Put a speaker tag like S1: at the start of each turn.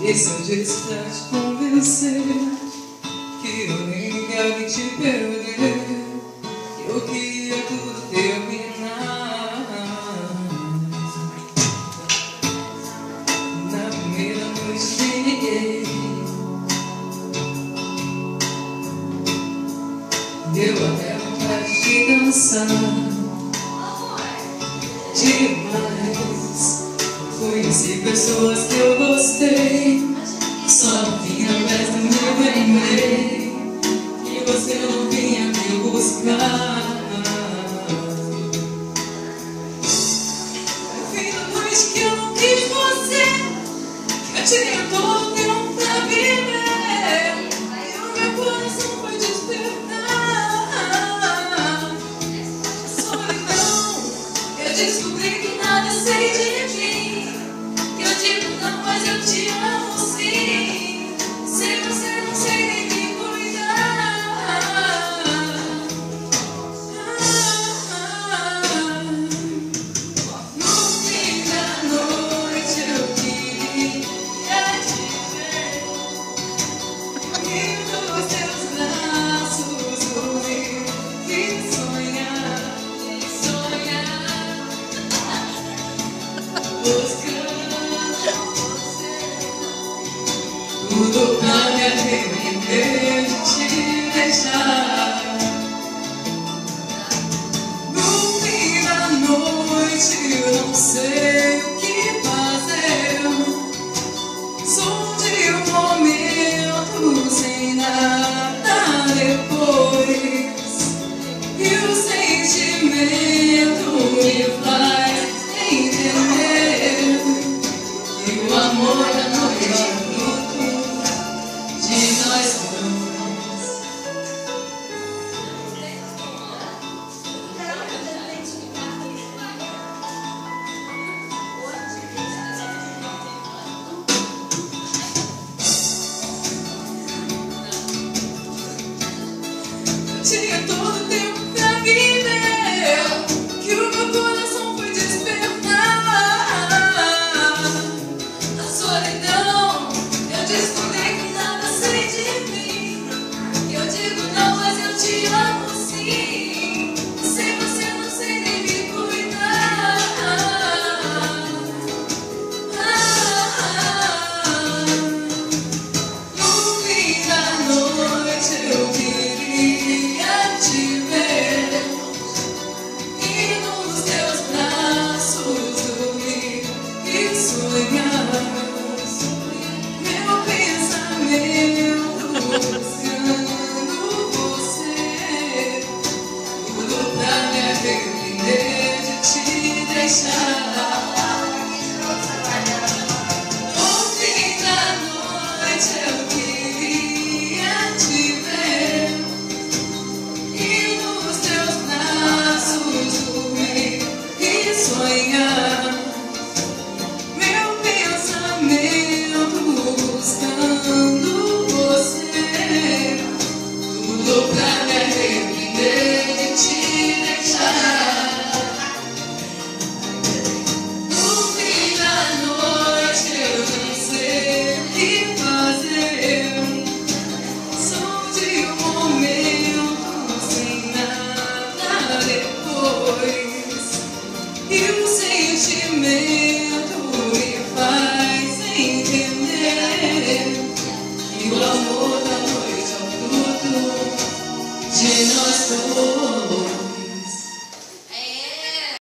S1: Esse é o jeito pra te convencer que eu nem ligava em te perder. Eu queria tudo terminar. Na primeira noite te liguei, deu até vontade de dançar demais. Conheci pessoas que eu gostei, só não vinha mais no meu e-mail e você não vinha me buscar. No fim da noite que eu não quis você, que eu tinha todo o tempo pra viver, e o meu coração foi despertar. Solidão, eu descobri que nada sei de mim, que eu digo não, mas eu te amo sim. Sem você não sei nem me cuidar. No fim da noite eu queria te ver e nos teus braços dormir e sonhar, buscando tudo pra me arrepender de te deixar. No fim da noite eu não sei o que fazer. Sou de um momento sem nada depois, e o sentimento me faz entender que o amor da noite é fruto de nós dois. Tinha todo o tempo pra viver, que o meu coração foi despertar. Na solidão eu descobri que nada sei de mim, que eu digo não, mas eu te amo sim. Sem você não sei nem me cuidar. No fim da noite eu queria te ver e nos teus braços dormir e sonhar. Meu pensamento buscando você, tudo pra me arrepender de te deixar. No fim da noite eu queria te ver e nos teus braços dormir e sonhar. Meu pensamento buscando você, tudo pra me arrepender de te deixar. No fim da noite eu não sei o que fazer. Sou de um momento sem nada depois, e o sentimento me faz entender que o amor da noite é o fruto de nós dois.